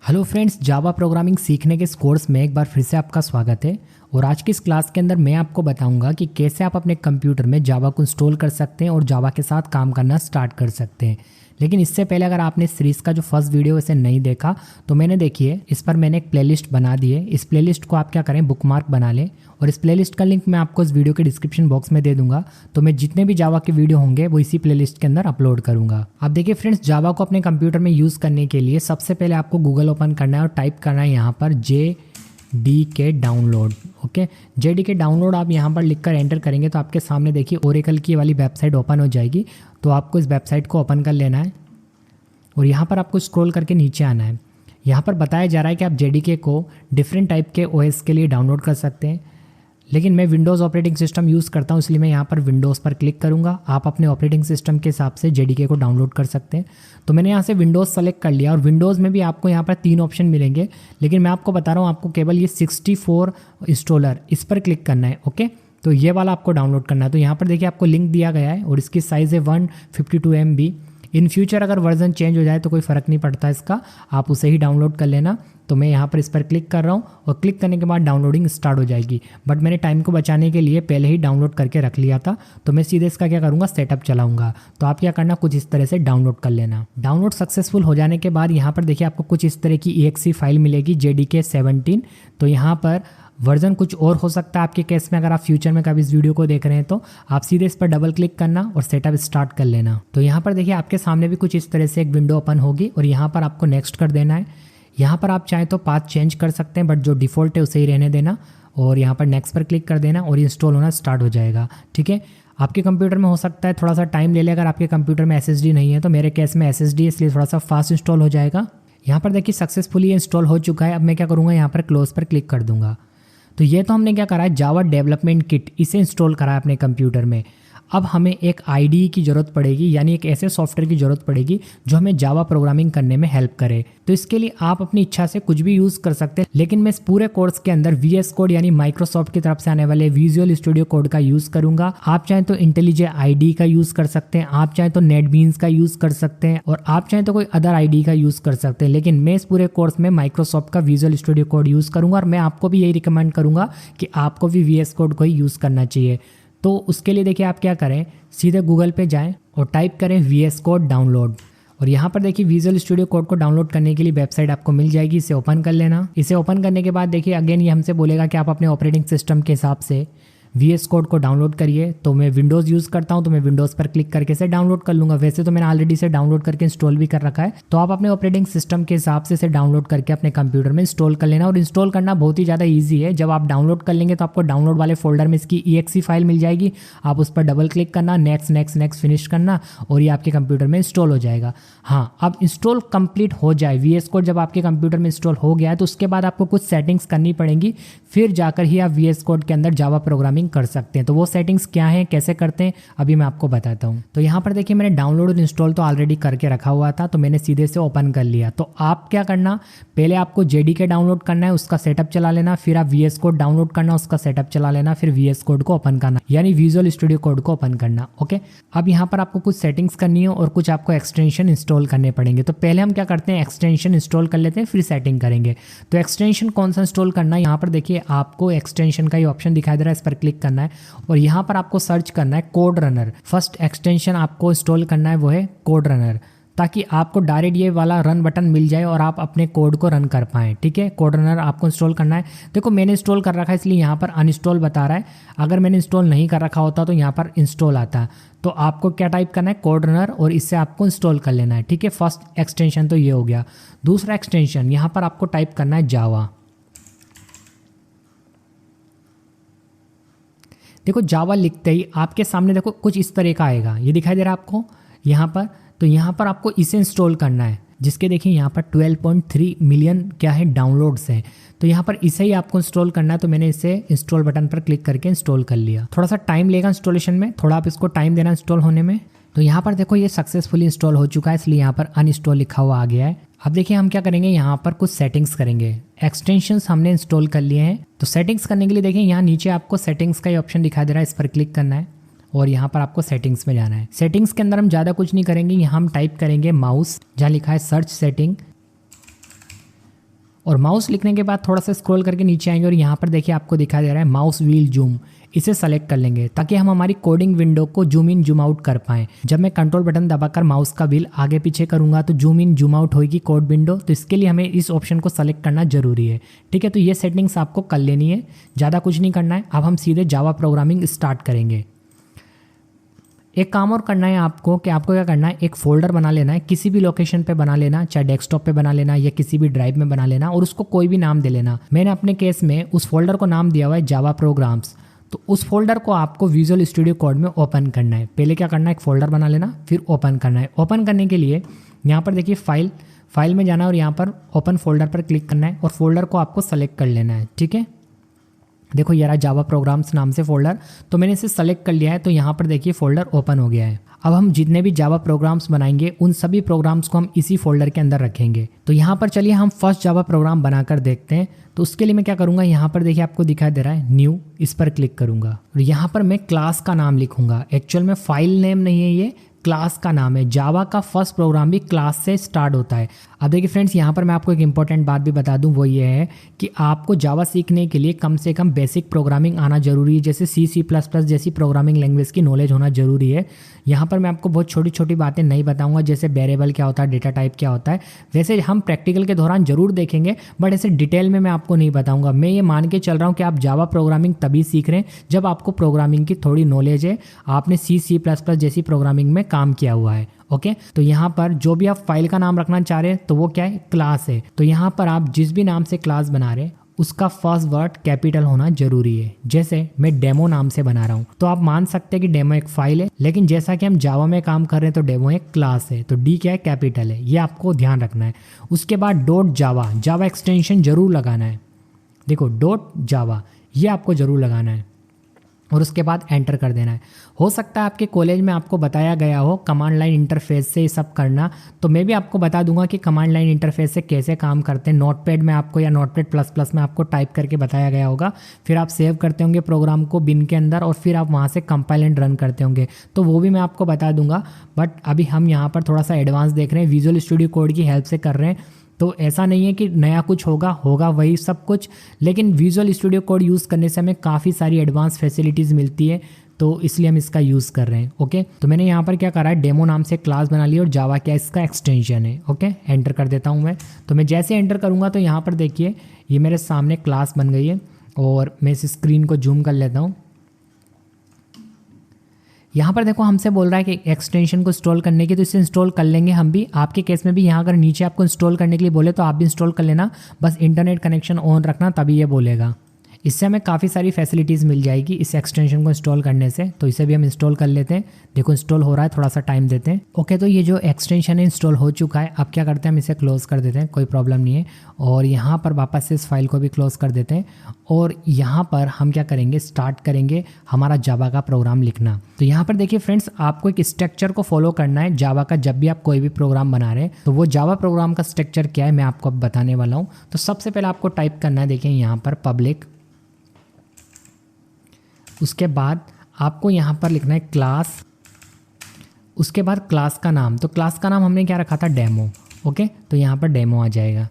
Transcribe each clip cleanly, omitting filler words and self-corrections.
Hello friends, Java programming सीखने के इस कोर्स में एक बार फिर से आपका स्वागत है। और आज की इस क्लास के अंदर मैं आपको बताऊंगा कि कैसे आप अपने कंप्यूटर में जावा को इंस्टॉल कर सकते हैं और जावा के साथ काम करना स्टार्ट कर सकते हैं। लेकिन इससे पहले अगर आपने इस सीरीज़ का जो फर्स्ट वीडियो इसे नहीं देखा तो मैंने देखिए इस पर मैंने एक प्लेलिस्ट बना दी है। इस प्लेलिस्ट को आप क्या करें, बुकमार्क बना लें और इस प्लेलिस्ट का लिंक मैं आपको इस वीडियो के डिस्क्रिप्शन बॉक्स में दे दूंगा। तो मैं जितने भी जावा के वीडियो होंगे वो इसी प्लेलिस्ट के अंदर अपलोड करूंगा। अब देखिए फ्रेंड्स, जावा को अपने कंप्यूटर में यूज़ करने के लिए सबसे पहले आपको गूगल ओपन करना है और टाइप करना है यहाँ पर JDK download. Okay, JDK download आप यहाँ पर लिखकर एंटर करेंगे तो आपके सामने देखिए ओरेकल की वाली वेबसाइट ओपन हो जाएगी। तो आपको इस वेबसाइट को ओपन कर लेना है और यहाँ पर आपको स्क्रॉल करके नीचे आना है। यहाँ पर बताया जा रहा है कि आप JDK को डिफरेंट टाइप के OS के लिए डाउनलोड कर सकते हैं, लेकिन मैं विंडोज़ ऑपरेटिंग सिस्टम यूज़ करता हूँ इसलिए मैं यहाँ पर विंडोज़ पर क्लिक करूँगा। आप अपने ऑपरेटिंग सिस्टम के हिसाब से JDK को डाउनलोड कर सकते हैं। तो मैंने यहाँ से विंडोज़ सेलेक्ट कर लिया और विंडोज़ में भी आपको यहाँ पर 3 ऑप्शन मिलेंगे, लेकिन मैं आपको बता रहा हूँ आपको केवल ये 64 इंस्टॉलर इस पर क्लिक करना है। ओके, तो ये वाला आपको डाउनलोड करना है। तो यहाँ पर देखिए आपको लिंक दिया गया है और इसकी साइज़ है 152 MB। इन फ्यूचर अगर वर्जन चेंज हो जाए तो कोई फ़र्क नहीं पड़ता इसका, आप उसे ही डाउनलोड कर लेना। तो मैं यहाँ पर इस पर क्लिक कर रहा हूँ और क्लिक करने के बाद डाउनलोडिंग स्टार्ट हो जाएगी। बट मैंने टाइम को बचाने के लिए पहले ही डाउनलोड करके रख लिया था, तो मैं सीधे इसका क्या करूँगा, सेटअप चलाऊँगा। तो आप क्या करना, कुछ इस तरह से डाउनलोड कर लेना। डाउनलोड सक्सेसफुल हो जाने के बाद यहाँ पर देखिए आपको कुछ इस तरह की EXE फाइल मिलेगी JDK 17। तो यहाँ पर वर्जन कुछ और हो सकता है आपके केस में। अगर आप फ्यूचर में कभी इस वीडियो को देख रहे हैं तो आप सीधे इस पर डबल क्लिक करना और सेटअप स्टार्ट कर लेना। तो यहाँ पर देखिए आपके सामने भी कुछ इस तरह से एक विंडो ओपन होगी और यहाँ पर आपको नेक्स्ट कर देना है। यहाँ पर आप चाहें तो पाथ चेंज कर सकते हैं, बट जो डिफ़ॉल्ट है उसे ही रहने देना और यहाँ पर नेक्स्ट पर क्लिक कर देना और इंस्टॉल होना स्टार्ट हो जाएगा। ठीक है, आपके कंप्यूटर में हो सकता है थोड़ा सा टाइम ले ले अगर आपके कंप्यूटर में SSD नहीं है। तो मेरे केस में SSD है इसलिए थोड़ा सा फास्ट इंस्टॉल हो जाएगा। यहाँ पर देखिए सक्सेसफुली इंस्टॉल हो चुका है। अब मैं क्या करूँगा, यहाँ पर क्लोज पर क्लिक कर दूंगा। तो ये तो हमने क्या करा है, जावा डेवलपमेंट किट इसे इंस्टॉल करा है अपने कंप्यूटर में। अब हमें एक IDE की ज़रूरत पड़ेगी, यानी एक ऐसे सॉफ्टवेयर की ज़रूरत पड़ेगी जो हमें जावा प्रोग्रामिंग करने में हेल्प करे। तो इसके लिए आप अपनी इच्छा से कुछ भी यूज़ कर सकते हैं, लेकिन मैं इस पूरे कोर्स के अंदर VS कोड यानी माइक्रोसॉफ्ट की तरफ से आने वाले विजुअल स्टूडियो कोड का यूज़ करूंगा। आप चाहें तो इंटेलिजे IDE का यूज़ कर सकते हैं, आप चाहें तो नेटबीन्स का यूज़ कर सकते हैं और आप चाहें तो कोई अदर IDE का यूज़ कर सकते हैं। लेकिन मैं इस पूरे कोर्स में माइक्रोसॉफ्ट का विजुअल स्टूडियो कोड यूज़ करूंगा और मैं आपको भी यही रिकमेंड करूंगा कि आपको भी VS कोड को ही यूज़ करना चाहिए। तो उसके लिए देखिए आप क्या करें, सीधे गूगल पे जाएं और टाइप करें VS कोड डाउनलोड। और यहाँ पर देखिए विजुअल स्टूडियो कोड को डाउनलोड करने के लिए वेबसाइट आपको मिल जाएगी, इसे ओपन कर लेना। इसे ओपन करने के बाद देखिए अगेन ये हमसे बोलेगा कि आप अपने ऑपरेटिंग सिस्टम के हिसाब से VS कोड को डाउनलोड करिए। तो मैं विंडोज़ यूज़ करता हूं तो मैं विंडोज़ पर क्लिक करके इसे डाउनलोड कर लूँगा। वैसे तो मैंने ऑलरेडी इसे डाउनलोड करके इंस्टॉल भी कर रखा है। तो आप अपने ऑपरेटिंग सिस्टम के हिसाब से इसे डाउनलोड करके अपने कंप्यूटर में इंस्टॉल कर लेना। और इंस्टॉल करना बहुत ही ज़्यादा ईजी है। जब आप डाउनलोड कर लेंगे तो आपको डाउनलोड वाले फोल्डर में इसकी EXE फाइल मिल जाएगी। आप उस पर डबल क्लिक करना, नेक्स्ट नेक्स्ट नेक्स्ट फिनिश करना और ये आपके कंप्यूटर में इंस्टॉल हो जाएगा। हाँ, अब इंस्टॉल कंप्लीट हो जाए, VS कोड जब आपके कंप्यूटर में इंस्टॉल हो गया है तो उसके बाद आपको कुछ सेटिंग्स करनी पड़ेंगी, फिर जाकर ही आप VS कोड के अंदर जावा प्रोग्रामिंग कर सकते हैं। तो वो सेटिंग्स क्या हैं, कैसे करते हैं, अभी मैं आपको बताता हूं। तो यहाँ पर देखिए मैंने डाउनलोड और इंस्टॉल तो ऑलरेडी करके रखा हुआ था, तो मैंने सीधे से ओपन कर लिया। तो आप क्या करना, पहले आपको JDK डाउनलोड करना है, उसका सेटअप चला लेना, फिर आप VS कोड डाउनलोड करना, उसका सेटअप चला लेना, फिर VS कोड को ओपन करना, यानी विजुअल स्टूडियो कोड को ओपन करना। ओके, अब यहाँ पर आपको कुछ सेटिंग्स करनी है और कुछ आपको एक्सटेंशन इंस्टॉल करने पड़ेंगे। तो पहले हम क्या करते हैं, एक्सटेंशन इंस्टॉल कर लेते हैं, फिर सेटिंग करेंगे। तो एक्सटेंशन कौन सा इंस्टॉल करना है, यहाँ पर देखिए आपको एक्सटेंशन का ही ऑप्शन दिखाई दे रहा है, इस पर क्लिक करना है और यहाँ पर आपको सर्च करना है कोड रनर। फर्स्ट एक्सटेंशन आपको इंस्टॉल करना है वो है कोड रनर, ताकि आपको डायरेक्ट ये वाला रन बटन मिल जाए और आप अपने कोड को रन कर पाएँ। ठीक है, कोड रनर आपको इंस्टॉल करना है। देखो मैंने इंस्टॉल कर रखा है इसलिए यहाँ पर अनइंस्टॉल बता रहा है। अगर मैंने इंस्टॉल नहीं कर रखा होता तो यहाँ पर इंस्टॉल आता। तो आपको क्या टाइप करना है, कोड रनर, और इससे आपको इंस्टॉल कर लेना है। ठीक है, फर्स्ट एक्सटेंशन तो ये हो गया। दूसरा एक्सटेंशन यहाँ पर आपको टाइप करना है जावा। देखो जावा लिखते ही आपके सामने देखो कुछ इस तरह का आएगा, ये दिखाई दे रहा है आपको यहाँ पर। तो यहाँ पर आपको इसे इंस्टॉल करना है, जिसके देखिए यहाँ पर 12.3 मिलियन क्या है डाउनलोड्स हैं। तो यहाँ पर इसे ही आपको इंस्टॉल करना है। तो मैंने इसे इंस्टॉल बटन पर क्लिक करके इंस्टॉल कर लिया। थोड़ा सा टाइम लेगा इंस्टॉलेशन में, थोड़ा आप इसको टाइम देना इंस्टॉल होने में। तो यहाँ पर देखो ये सक्सेसफुली इंस्टॉल हो चुका है, इसलिए यहाँ पर अनइंस्टॉल लिखा हुआ आ गया है। अब देखिए हम क्या करेंगे, यहाँ पर कुछ सेटिंग्स करेंगे। एक्सटेंशंस हमने इंस्टॉल कर लिए हैं, तो सेटिंग्स करने के लिए देखिए यहाँ नीचे आपको सेटिंग्स का ही ऑप्शन दिखाई दे रहा है, इस पर क्लिक करना है और यहाँ पर आपको सेटिंग्स में जाना है। सेटिंग्स के अंदर हम ज़्यादा कुछ नहीं करेंगे, यहाँ हम टाइप करेंगे माउस, जहाँ लिखा है सर्च सेटिंग। और माउस लिखने के बाद थोड़ा सा स्क्रॉल करके नीचे आएंगे और यहाँ पर देखिए आपको दिखाई दे रहा है माउस व्हील जूम, इसे सेलेक्ट कर लेंगे ताकि हम हमारी कोडिंग विंडो को जूम इन जूम आउट कर पाएं। जब मैं कंट्रोल बटन दबाकर माउस का व्हील आगे पीछे करूंगा तो जूम इन जूम आउट होगी कोड विंडो, तो इसके लिए हमें इस ऑप्शन को सेलेक्ट करना जरूरी है। ठीक है, तो ये सेटिंग्स आपको कर लेनी है, ज़्यादा कुछ नहीं करना है। अब हम सीधे जावा प्रोग्रामिंग स्टार्ट करेंगे। एक काम और करना है आपको कि आपको क्या करना है, एक फोल्डर बना लेना है, किसी भी लोकेशन पे बना लेना, चाहे डेस्कटॉप पे बना लेना या किसी भी ड्राइव में बना लेना, और उसको कोई भी नाम दे लेना। मैंने अपने केस में उस फोल्डर को नाम दिया हुआ है जावा प्रोग्राम्स। तो उस फोल्डर को आपको विजुअल स्टूडियो कोड में ओपन करना है। पहले क्या करना है, एक फोल्डर बना लेना, फिर ओपन करना है। ओपन करने के लिए यहाँ पर देखिए फाइल में जाना है और यहाँ पर ओपन फोल्डर पर क्लिक करना है और फोल्डर को आपको सेलेक्ट कर लेना है। ठीक है, देखो ये रहा जावा प्रोग्राम्स नाम से फोल्डर, तो मैंने इसे सेलेक्ट कर लिया है। तो यहाँ पर देखिए फोल्डर ओपन हो गया है। अब हम जितने भी जावा प्रोग्राम्स बनाएंगे उन सभी प्रोग्राम्स को हम इसी फोल्डर के अंदर रखेंगे। तो यहाँ पर चलिए हम फर्स्ट जावा प्रोग्राम बनाकर देखते हैं। तो उसके लिए मैं क्या करूँगा, यहाँ पर देखिए आपको दिखाई दे रहा है न्यू, इस पर क्लिक करूँगा और यहाँ पर मैं क्लास का नाम लिखूँगा। एक्चुअल में फाइल नेम नहीं है, ये क्लास का नाम है। जावा का फर्स्ट प्रोग्राम भी क्लास से स्टार्ट होता है। अब देखिए फ्रेंड्स, यहाँ पर मैं आपको एक इंपॉर्टेंट बात भी बता दूं, वो ये है कि आपको जावा सीखने के लिए कम से कम बेसिक प्रोग्रामिंग आना जरूरी है, जैसे C++ जैसी प्रोग्रामिंग लैंग्वेज की नॉलेज होना जरूरी है। यहाँ पर मैं आपको बहुत छोटी छोटी बातें नहीं बताऊंगा, जैसे वेरिएबल क्या होता है, डेटा टाइप क्या होता है, वैसे हम प्रैक्टिकल के दौरान जरूर देखेंगे, बट ऐसे डिटेल में मैं आपको नहीं बताऊंगा। मैं ये मान के चल रहा हूँ कि आप जावा प्रोग्रामिंग तभी सीख रहे हैं जब आपको प्रोग्रामिंग की थोड़ी नॉलेज है, आपने C++ जैसी प्रोग्रामिंग में काम किया हुआ है। ओके, तो यहाँ पर जो भी आप फाइल का नाम रखना चाह रहे हैं तो वो क्या है, क्लास है। तो यहाँ पर आप जिस भी नाम से क्लास बना रहे हैं उसका फर्स्ट वर्ड कैपिटल होना जरूरी है। जैसे मैं डेमो नाम से बना रहा हूँ तो आप मान सकते हैं कि डेमो एक फाइल है, लेकिन जैसा कि हम जावा में काम कर रहे हैं तो डेमो एक क्लास है, तो डी क्या है, कैपिटल है। ये आपको ध्यान रखना है। उसके बाद डॉट जावा एक्सटेंशन जरूर लगाना है। देखो डॉट जावा ये आपको जरूर लगाना है और उसके बाद एंटर कर देना है। हो सकता है आपके कॉलेज में आपको बताया गया हो कमांड लाइन इंटरफेस से ये सब करना, तो मैं भी आपको बता दूंगा कि कमांड लाइन इंटरफेस से कैसे काम करते हैं। नोटपैड में आपको या नोटपैड++ में आपको टाइप करके बताया गया होगा, फिर आप सेव करते होंगे प्रोग्राम को बिन के अंदर और फिर आप वहाँ से कंपाइल एंड रन करते होंगे, तो वो भी मैं आपको बता दूंगा। बट अभी हम यहाँ पर थोड़ा सा एडवांस देख रहे हैं, विजुअल स्टूडियो कोड की हेल्प से कर रहे हैं। तो ऐसा नहीं है कि नया कुछ होगा वही सब कुछ, लेकिन विजुअल स्टूडियो कोड यूज़ करने से हमें काफ़ी सारी एडवांस फैसिलिटीज़ मिलती है, तो इसलिए हम इसका यूज़ कर रहे हैं। ओके, तो मैंने यहाँ पर क्या करा है, डेमो नाम से क्लास बना ली और जावा क्या इसका एक्सटेंशन है। ओके, एंटर कर देता हूँ मैं। तो मैं जैसे एंटर करूँगा तो यहाँ पर देखिए ये मेरे सामने क्लास बन गई है और मैं इस स्क्रीन को जूम कर लेता हूँ। यहाँ पर देखो हमसे बोल रहा है कि एक्सटेंशन को इंस्टॉल करने की, तो इसे इंस्टॉल कर लेंगे हम भी। आपके केस में भी यहाँ अगर नीचे आपको इंस्टॉल करने के लिए बोले तो आप भी इंस्टॉल कर लेना, बस इंटरनेट कनेक्शन ऑन रखना तभी ये बोलेगा। इससे हमें काफ़ी सारी फैसिलिटीज़ मिल जाएगी इस एक्सटेंशन को इंस्टॉल करने से, तो इसे भी हम इंस्टॉल कर लेते हैं। देखो इंस्टॉल हो रहा है, थोड़ा सा टाइम देते हैं। ओके, तो ये जो एक्सटेंशन है इंस्टॉल हो चुका है। अब क्या करते हैं, हम इसे क्लोज़ कर देते हैं, कोई प्रॉब्लम नहीं है। और यहाँ पर वापस से इस फाइल को भी क्लोज़ कर देते हैं और यहाँ पर हम क्या करेंगे, स्टार्ट करेंगे हमारा जावा का प्रोग्राम लिखना। तो यहाँ पर देखिए फ्रेंड्स, आपको एक स्ट्रक्चर को फॉलो करना है जावा का। जब भी आप कोई भी प्रोग्राम बना रहे हैं तो वो जावा प्रोग्राम का स्ट्रक्चर क्या है मैं आपको अब बताने वाला हूँ। तो सबसे पहले आपको टाइप करना है, देखिए यहाँ पर पब्लिक, उसके बाद आपको यहाँ पर लिखना है क्लास, उसके बाद क्लास का नाम। तो क्लास का नाम हमने क्या रखा था, डेमो। ओके, तो यहाँ पर डेमो आ जाएगा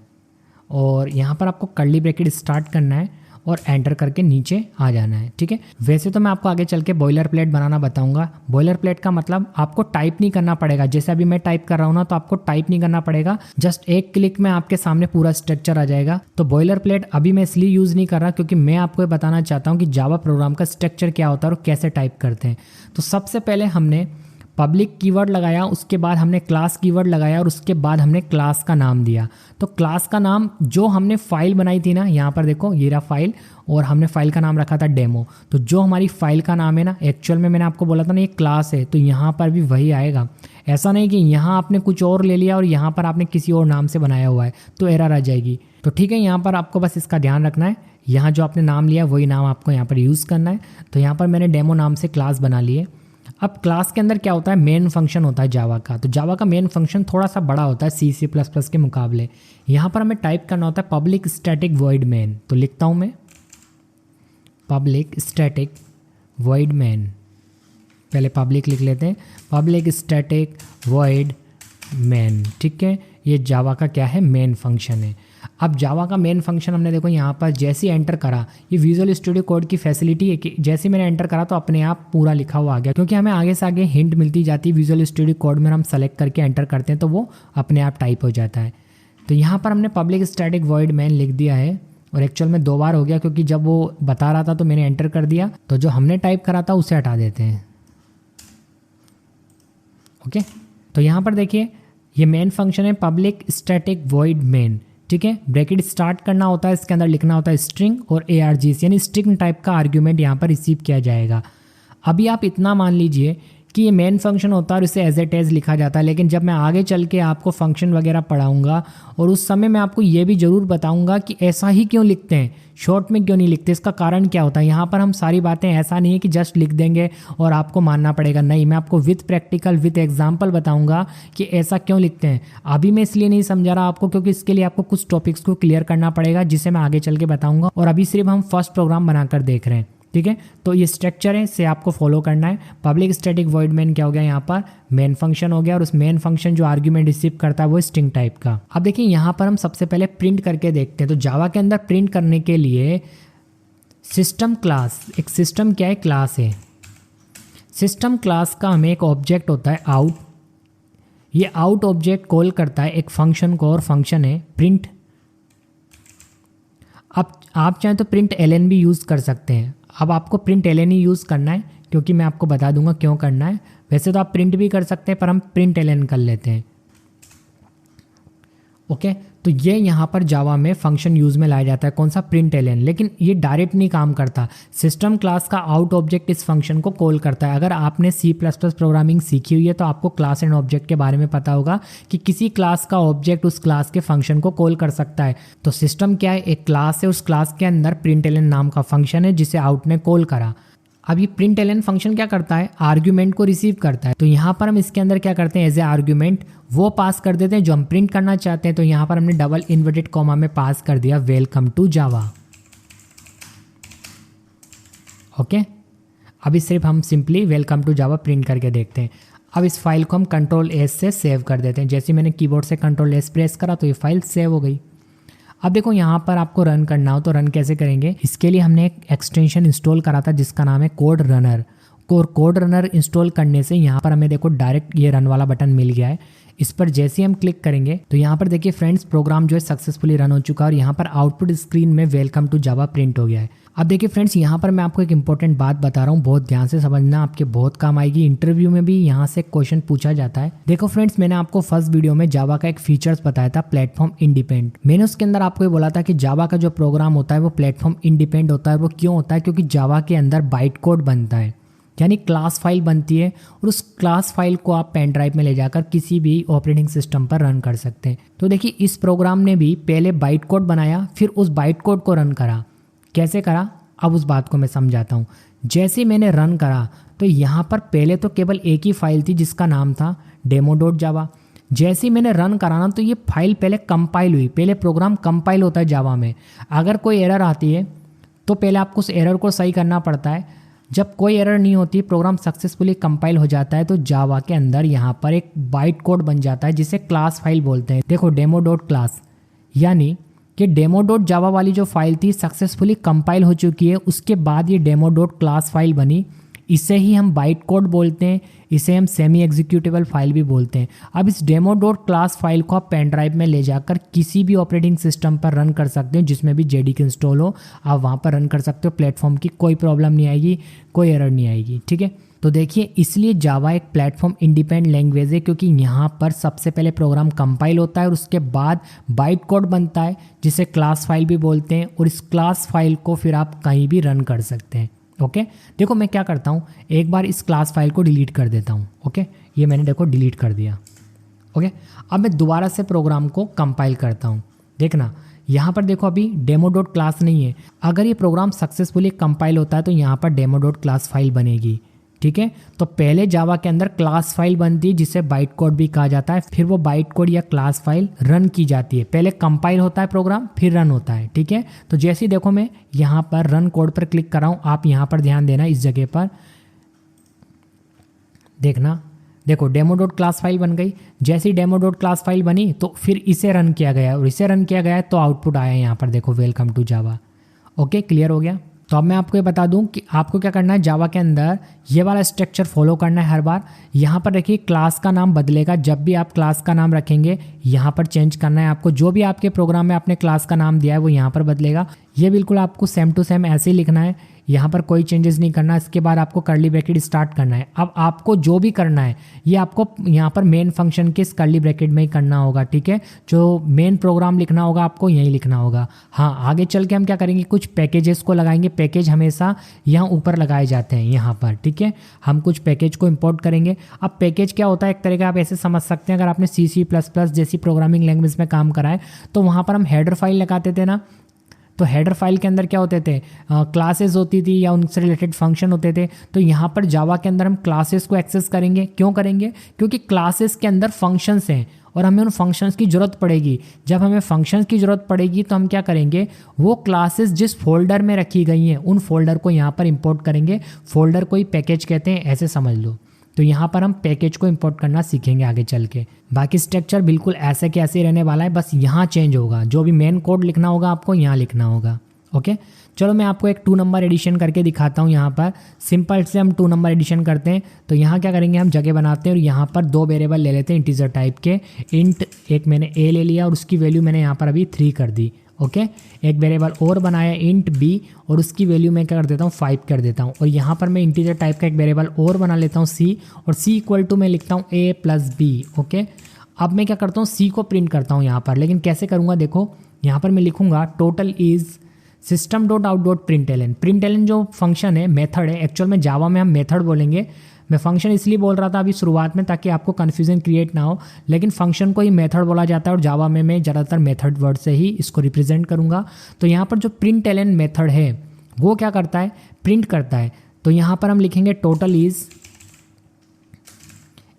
और यहाँ पर आपको कर्ली ब्रैकेट स्टार्ट करना है और एंटर करके नीचे आ जाना है। ठीक है, वैसे तो मैं आपको आगे चल के बॉयलर प्लेट बनाना बताऊंगा। बॉयलर प्लेट का मतलब आपको टाइप नहीं करना पड़ेगा, जैसे अभी मैं टाइप कर रहा हूँ ना, तो आपको टाइप नहीं करना पड़ेगा, जस्ट एक क्लिक में आपके सामने पूरा स्ट्रक्चर आ जाएगा। तो बॉयलर प्लेट अभी मैं इसलिए यूज़ नहीं कर रहा क्योंकि मैं आपको ये बताना चाहता हूँ कि जावा प्रोग्राम का स्ट्रक्चर क्या होता है और कैसे टाइप करते हैं। तो सबसे पहले हमने पब्लिक कीवर्ड लगाया, उसके बाद हमने क्लास कीवर्ड लगाया और उसके बाद हमने क्लास का नाम दिया। तो क्लास का नाम जो हमने फाइल बनाई थी ना, यहाँ पर देखो ये रहा फाइल, और हमने फाइल का नाम रखा था डेमो। तो जो हमारी फाइल का नाम है ना, एक्चुअल में मैंने आपको बोला था ना ये क्लास है, तो यहाँ पर भी वही आएगा। ऐसा नहीं कि यहाँ आपने कुछ और ले लिया और यहाँ पर आपने किसी और नाम से बनाया हुआ है तो एरर आ जाएगी। तो ठीक है, यहाँ पर आपको बस इसका ध्यान रखना है, यहाँ जो आपने नाम लिया वही नाम आपको यहाँ पर यूज़ करना है। तो यहाँ पर मैंने डेमो नाम से क्लास बना लिए। अब क्लास के अंदर क्या होता है, मेन फंक्शन होता है जावा का। तो जावा का मेन फंक्शन थोड़ा सा बड़ा होता है C++ के मुकाबले। यहाँ पर हमें टाइप करना होता है पब्लिक स्टैटिक वॉइड मेन। तो लिखता हूँ मैं पब्लिक स्टैटिक वॉइड मेन, पहले पब्लिक लिख लेते हैं, पब्लिक स्टैटिक वॉइड मेन। ठीक है, ये जावा का क्या है, मेन फंक्शन है। अब जावा का मेन फंक्शन हमने देखो यहाँ पर जैसे ही एंटर करा, ये विजुअल स्टूडियो कोड की फैसिलिटी है कि जैसे मैंने एंटर करा तो अपने आप पूरा लिखा हुआ आ गया, क्योंकि हमें आगे से आगे हिंट मिलती जाती है विजुअल स्टूडियो कोड में, हम सेलेक्ट करके एंटर करते हैं तो वो अपने आप टाइप हो जाता है। तो यहाँ पर हमने पब्लिक स्टैटिक वॉइड मेन लिख दिया है, और एक्चुअल में 2 बार हो गया क्योंकि जब वो बता रहा था तो मैंने एंटर कर दिया, तो जो हमने टाइप करा था उसे हटा देते हैं। ओके, तो यहाँ पर देखिए ये मेन फंक्शन है पब्लिक स्टैटिक वॉइड मेन, ठीक है। ब्रैकेट स्टार्ट करना होता है, इसके अंदर लिखना होता है स्ट्रिंग और ARGs यानी स्ट्रिंग टाइप का आर्ग्यूमेंट यहाँ पर रिसीव किया जाएगा। अभी आप इतना मान लीजिए कि ये मेन फंक्शन होता है और इसे एज एट एज लिखा जाता है, लेकिन जब मैं आगे चल के आपको फंक्शन वगैरह पढ़ाऊंगा और उस समय मैं आपको ये भी ज़रूर बताऊंगा कि ऐसा ही क्यों लिखते हैं, शॉर्ट में क्यों नहीं लिखते, इसका कारण क्या होता है। यहाँ पर हम सारी बातें ऐसा नहीं है कि जस्ट लिख देंगे और आपको मानना पड़ेगा, नहीं, मैं आपको विथ प्रैक्टिकल विथ एग्जाम्पल बताऊंगा कि ऐसा क्यों लिखते हैं। अभी मैं इसलिए नहीं समझा रहा आपको क्योंकि इसके लिए आपको कुछ टॉपिक्स को क्लियर करना पड़ेगा जिसे मैं आगे चल के बताऊँगा, और अभी सिर्फ हम फर्स्ट प्रोग्राम बनाकर देख रहे हैं, ठीक है। तो ये स्ट्रक्चर है, इसे आपको फॉलो करना है। पब्लिक स्टैटिक वॉइड मेन क्या हो गया, यहाँ पर मेन फंक्शन हो गया, और उस मेन फंक्शन जो आर्ग्यूमेंट रिसीव करता है वो स्ट्रिंग टाइप का। अब देखिए यहाँ पर हम सबसे पहले प्रिंट करके देखते हैं। तो जावा के अंदर प्रिंट करने के लिए सिस्टम क्लास, एक सिस्टम क्या है, क्लास है। सिस्टम क्लास का हमें एक ऑब्जेक्ट होता है आउट, ये आउट ऑब्जेक्ट कॉल करता है एक फंक्शन को, और फंक्शन है प्रिंट। अब आप चाहें तो प्रिंट एलएन भी यूज़ कर सकते हैं। अब आपको प्रिंट एलएन ही यूज़ करना है क्योंकि मैं आपको बता दूंगा क्यों करना है। वैसे तो आप प्रिंट भी कर सकते हैं पर हम प्रिंट एलएन कर लेते हैं। ओके, तो ये यहाँ पर जावा में फंक्शन यूज़ में लाया जाता है, कौन सा, प्रिंट एलएन। लेकिन ये डायरेक्ट नहीं काम करता, सिस्टम क्लास का आउट ऑब्जेक्ट इस फंक्शन को कॉल करता है। अगर आपने C++ प्रोग्रामिंग सीखी हुई है तो आपको क्लास एंड ऑब्जेक्ट के बारे में पता होगा कि किसी क्लास का ऑब्जेक्ट उस क्लास के फंक्शन को कॉल कर सकता है। तो सिस्टम क्या है, एक क्लास है, उस क्लास के अंदर प्रिंट एलएन नाम का फंक्शन है जिसे आउट ने कॉल करा। अब ये प्रिंट एलएन फंक्शन क्या करता है, आर्ग्यूमेंट को रिसीव करता है। तो यहाँ पर हम इसके अंदर क्या करते हैं, एज ए आर्ग्यूमेंट वो पास कर देते हैं जो हम प्रिंट करना चाहते हैं। तो यहाँ पर हमने डबल इन्वर्टेड कॉमा में पास कर दिया वेलकम टू जावा। ओके, अभी सिर्फ हम simply welcome to Java print करके देखते हैं। अब इस फाइल को हम Ctrl+S से सेव कर देते हैं। जैसे मैंने कीबोर्ड से Ctrl+S प्रेस करा तो ये फाइल सेव हो गई। अब देखो यहाँ पर आपको रन करना हो तो रन कैसे करेंगे, इसके लिए हमने एक एक्सटेंशन इंस्टॉल करा था जिसका नाम है code runner. Code runner install करने से यहाँ पर हमें देखो डायरेक्ट ये रन वाला बटन मिल गया है। इस पर जैसे ही हम क्लिक करेंगे तो यहाँ पर देखिए फ्रेंड्स, प्रोग्राम जो है सक्सेसफुली रन हो चुका है और यहाँ पर आउटपुट स्क्रीन में वेलकम टू जावा प्रिंट हो गया है। अब देखिए फ्रेंड्स, यहाँ पर मैं आपको एक इंपॉर्टेंट बात बता रहा हूँ, बहुत ध्यान से समझना, आपके बहुत काम आएगी। इंटरव्यू में भी यहाँ से क्वेश्चन पूछा जाता है। देखो फ्रेंड्स, मैंने आपको फर्स्ट वीडियो में जावा का एक फीचर्स बताया था, प्लेटफॉर्म इंडिपेंडेंट। मैंने उसके अंदर आपको ये बोला था कि जावा का जो प्रोग्राम होता है वो प्लेटफॉर्म इंडिपेंडेंट होता है। वो क्यों होता है, क्योंकि जावा के अंदर बाइट कोड बनता है, यानी क्लास फाइल बनती है, और उस क्लास फाइल को आप पेन ड्राइव में ले जाकर किसी भी ऑपरेटिंग सिस्टम पर रन कर सकते हैं। तो देखिए इस प्रोग्राम ने भी पहले बाइट कोड बनाया, फिर उस बाइट कोड को रन करा। कैसे करा, अब उस बात को मैं समझाता हूँ। जैसे मैंने रन करा तो यहाँ पर पहले तो केवल एक ही फाइल थी जिसका नाम था demo.java। जैसे ही मैंने रन कराना तो ये फाइल पहले कंपाइल हुई। पहले प्रोग्राम कंपाइल होता है जावा में। अगर कोई एरर आती है तो पहले आपको उस एरर को सही करना पड़ता है। जब कोई एरर नहीं होती, प्रोग्राम सक्सेसफुली कंपाइल हो जाता है, तो जावा के अंदर यहाँ पर एक बाइट कोड बन जाता है जिसे क्लास फाइल बोलते हैं। देखो demo.class, यानी कि demo.java वाली जो फाइल थी सक्सेसफुली कंपाइल हो चुकी है। उसके बाद ये demo.class फाइल बनी। इसे ही हम बाइट कोड बोलते हैं, इसे हम सेमी एग्जीक्यूटेबल फाइल भी बोलते हैं। अब इस demo.class फाइल को आप पेन ड्राइव में ले जाकर किसी भी ऑपरेटिंग सिस्टम पर रन कर सकते हो जिसमें भी JDK इंस्टॉल हो, आप वहाँ पर रन कर सकते हो। प्लेटफॉर्म की कोई प्रॉब्लम नहीं आएगी, कोई एरर नहीं आएगी, ठीक है। तो देखिए इसलिए जावा एक प्लेटफॉर्म इंडिपेंडेंट लैंग्वेज है, क्योंकि यहाँ पर सबसे पहले प्रोग्राम कंपाइल होता है और उसके बाद बाइट कोड बनता है जिसे क्लास फाइल भी बोलते हैं, और इस क्लास फाइल को फिर आप कहीं भी रन कर सकते हैं। ओके, देखो मैं क्या करता हूँ, एक बार इस क्लास फाइल को डिलीट कर देता हूँ। ओके, ये मैंने देखो डिलीट कर दिया। ओके, अब मैं दोबारा से प्रोग्राम को कंपाइल करता हूँ। देखना यहाँ पर देखो अभी demo.class नहीं है। अगर ये प्रोग्राम सक्सेसफुली कंपाइल होता है तो यहाँ पर demo.class फाइल बनेगी, ठीक है। तो पहले जावा के अंदर क्लास फाइल बनती है जिसे बाइट कोड भी कहा जाता है, फिर वो बाइट कोड या क्लास फाइल रन की जाती है। पहले कंपाइल होता है प्रोग्राम, फिर रन होता है, ठीक है। तो जैसे ही देखो मैं यहाँ पर रन कोड पर क्लिक कर रहा हूँ, आप यहाँ पर ध्यान देना, इस जगह पर देखना देखो डेमो डॉट क्लास फाइल बन गई। जैसी डेमो डॉट क्लास फाइल बनी तो फिर इसे रन किया गया और इसे रन किया गया तो आउटपुट आया यहाँ पर, देखो welcome to Java. Okay, clear हो गया। तो अब मैं आपको ये बता दूं कि आपको क्या करना है, जावा के अंदर ये वाला स्ट्रक्चर फॉलो करना है हर बार। यहाँ पर देखिए क्लास का नाम बदलेगा, जब भी आप क्लास का नाम रखेंगे यहाँ पर चेंज करना है आपको। जो भी आपके प्रोग्राम में आपने क्लास का नाम दिया है वो यहाँ पर बदलेगा। ये बिल्कुल आपको सेम टू सेम ऐसे ही लिखना है, यहाँ पर कोई चेंजेस नहीं करना। इसके बाद आपको कर्ली ब्रैकेट स्टार्ट करना है। अब आपको जो भी करना है ये आपको यहाँ पर मेन फंक्शन के इस कर्ली ब्रैकेट में ही करना होगा, ठीक है। जो मेन प्रोग्राम लिखना होगा आपको यही लिखना होगा। हाँ, आगे चल के हम क्या करेंगे, कुछ पैकेजेस को लगाएंगे। पैकेज हमेशा यहाँ ऊपर लगाए जाते हैं यहाँ पर, ठीक है। हम कुछ पैकेज को इंपोर्ट करेंगे। अब पैकेज क्या होता है, एक तरह का आप ऐसे समझ सकते हैं, अगर आपने C++ जैसी प्रोग्रामिंग लैंग्वेज में काम करा है तो वहाँ पर हम हेडर फाइल लगाते थे ना। तो हेडर फाइल के अंदर क्या होते थे, क्लासेस होती थी या उनसे रिलेटेड फंक्शन होते थे। तो यहाँ पर जावा के अंदर हम क्लासेस को एक्सेस करेंगे। क्यों करेंगे, क्योंकि क्लासेस के अंदर फंक्शंस हैं और हमें उन फंक्शंस की ज़रूरत पड़ेगी। जब हमें फंक्शंस की ज़रूरत पड़ेगी तो हम क्या करेंगे, वो क्लासेस जिस फोल्डर में रखी गई हैं उन फोल्डर को यहाँ पर इंपोर्ट करेंगे। फोल्डर को ही पैकेज कहते हैं, ऐसे समझ लो। तो यहाँ पर हम पैकेज को इंपोर्ट करना सीखेंगे आगे चल के। बाकी स्ट्रक्चर बिल्कुल ऐसे के ऐसे रहने वाला है, बस यहाँ चेंज होगा। जो भी मेन कोड लिखना होगा आपको यहाँ लिखना होगा। ओके, चलो मैं आपको एक 2 नंबर एडिशन करके दिखाता हूँ। यहाँ पर सिंपल से हम 2 नंबर एडिशन करते हैं। तो यहाँ क्या करेंगे, हम जगह बनाते हैं और यहाँ पर 2 वेरिएबल ले लेते हैं इंटीजर टाइप के। इंट एक मैंने a ले लिया और उसकी वैल्यू मैंने यहाँ पर अभी 3 कर दी। ओके, एक वेरिएबल और बनाया इंट b और उसकी वैल्यू मैं क्या कर देता हूँ 5 कर देता हूँ। और यहाँ पर मैं इंटीजर टाइप का एक वेरिएबल और बना लेता हूँ c, और c इक्वल टू मैं लिखता हूँ a प्लस b। ओके, अब मैं क्या करता हूँ c को प्रिंट करता हूँ यहाँ पर, लेकिन कैसे करूँगा, देखो यहाँ पर मैं लिखूँगा total is system dot out dot println. Println जो फंक्शन है, मेथड है, एक्चुअल में जावा में हम मेथड बोलेंगे। मैं फंक्शन इसलिए बोल रहा था अभी शुरुआत में ताकि आपको कन्फ्यूजन क्रिएट ना हो, लेकिन फंक्शन को ही मेथड बोला जाता है और जावा में मैं ज़्यादातर मेथड वर्ड से ही इसको रिप्रेजेंट करूँगा। तो यहाँ पर जो प्रिंटलन मेथड है वो क्या करता है, प्रिंट करता है। तो यहाँ पर हम लिखेंगे टोटल इज़,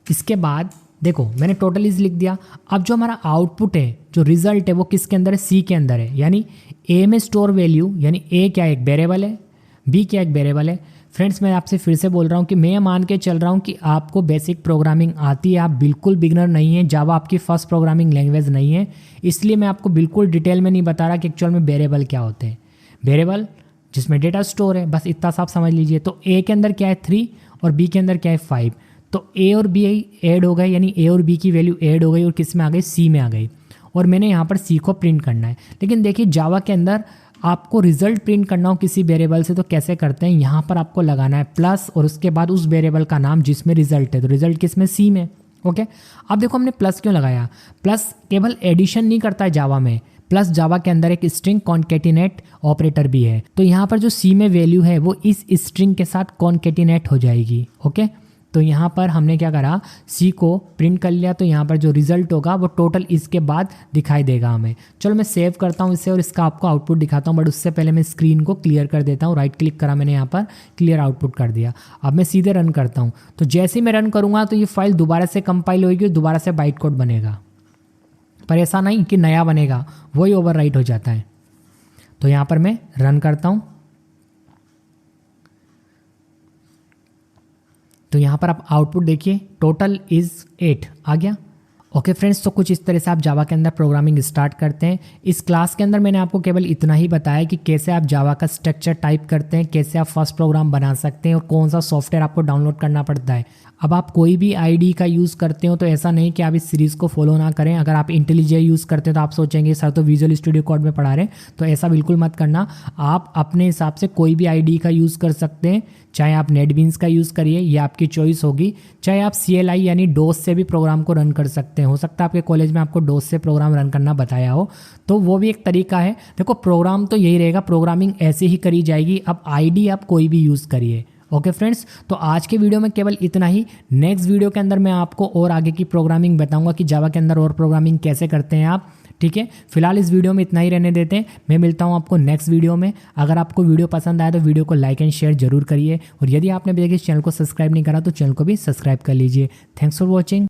इसके बाद देखो मैंने टोटल इज लिख दिया। अब जो हमारा आउटपुट है, जो रिजल्ट है, वो किसके अंदर है, सी के अंदर है। यानी ए में स्टोर वैल्यू, यानी ए क्या एक वेरिएबल है, बी क्या एक वेरिएबल है। फ्रेंड्स मैं आपसे फिर से बोल रहा हूँ कि मैं मान के चल रहा हूँ कि आपको बेसिक प्रोग्रामिंग आती है, आप बिल्कुल बिगनर नहीं है, जावा आपकी फर्स्ट प्रोग्रामिंग लैंग्वेज नहीं है, इसलिए मैं आपको बिल्कुल डिटेल में नहीं बता रहा कि एक्चुअल में वेरिएबल क्या होते हैं। वेरिएबल जिसमें डेटा स्टोर है, बस इतना सा आप समझ लीजिए। तो ए के अंदर क्या है 3 और बी के अंदर क्या है 5। तो ए और बी ऐड हो गए, यानी ए और बी की वैल्यू ऐड हो गई और किस में आ गई, सी में आ गई। और मैंने यहाँ पर सी को प्रिंट करना है। लेकिन देखिए जावा के अंदर आपको रिजल्ट प्रिंट करना हो किसी वेरिएबल से तो कैसे करते हैं, यहाँ पर आपको लगाना है प्लस और उसके बाद उस वेरिएबल का नाम जिसमें रिजल्ट है। तो रिजल्ट किस में, सी में। ओके, अब देखो हमने प्लस क्यों लगाया, प्लस केवल एडिशन नहीं करता है जावा में, प्लस जावा के अंदर एक स्ट्रिंग कॉन्केटिनेट ऑपरेटर भी है। तो यहाँ पर जो सी में वैल्यू है वो इस स्ट्रिंग के साथ कॉन्केटिनेट हो जाएगी। ओके, तो यहाँ पर हमने क्या करा, सी को प्रिंट कर लिया। तो यहाँ पर जो रिजल्ट होगा वो टोटल इसके बाद दिखाई देगा हमें। चलो मैं सेव करता हूँ इसे और इसका आपको आउटपुट दिखाता हूँ, बट उससे पहले मैं स्क्रीन को क्लियर कर देता हूँ। राइट क्लिक करा मैंने, यहाँ पर क्लियर आउटपुट कर दिया। अब मैं सीधे रन करता हूँ। तो जैसे ही मैं रन करूँगा तो ये फाइल दोबारा से कंपाइल होगी और दोबारा से बाइट कोड बनेगा, पर ऐसा नहीं कि नया बनेगा, वही ओवरराइट हो जाता है। तो यहाँ पर मैं रन करता हूँ। तो यहाँ पर आप आउटपुट देखिए, टोटल इज 8 आ गया। ओके फ्रेंड्स, तो कुछ इस तरह से आप जावा के अंदर प्रोग्रामिंग स्टार्ट करते हैं। इस क्लास के अंदर मैंने आपको केवल इतना ही बताया कि कैसे आप जावा का स्ट्रक्चर टाइप करते हैं, कैसे आप फर्स्ट प्रोग्राम बना सकते हैं और कौन सा सॉफ्टवेयर आपको डाउनलोड करना पड़ता है। अब आप कोई भी आईडी का यूज़ करते हो तो ऐसा नहीं कि आप इस सीरीज़ को फॉलो ना करें। अगर आप इंटेलिजे यूज़ करते हैं तो आप सोचेंगे सर तो विजुअल स्टूडियो कोड में पढ़ा रहे हैं, तो ऐसा बिल्कुल मत करना। आप अपने हिसाब से कोई भी आईडी का यूज़ कर सकते हैं, चाहे आप नेटबीन्स का यूज़ करिए, ये आपकी चॉइस होगी। चाहे आप CLI यानी डोस से भी प्रोग्राम को रन कर सकते हैं। हो सकता है आपके कॉलेज में आपको डोस से प्रोग्राम रन करना बताया हो, तो वो भी एक तरीका है। देखो प्रोग्राम तो यही रहेगा, प्रोग्रामिंग ऐसे ही करी जाएगी। अब आईडी आप कोई भी यूज़ करिए। ओके फ्रेंड्स, तो आज के वीडियो में केवल इतना ही। नेक्स्ट वीडियो के अंदर मैं आपको और आगे की प्रोग्रामिंग बताऊंगा कि जावा के अंदर और प्रोग्रामिंग कैसे करते हैं आप। ठीक है, फिलहाल इस वीडियो में इतना ही रहने देते हैं। मैं मिलता हूं आपको नेक्स्ट वीडियो में। अगर आपको वीडियो पसंद आया तो वीडियो को लाइक एंड शेयर जरूर करिए, और यदि आपने अभी तक इस चैनल को सब्सक्राइब नहीं करा तो चैनल को भी सब्सक्राइब कर लीजिए। Thanks for watching.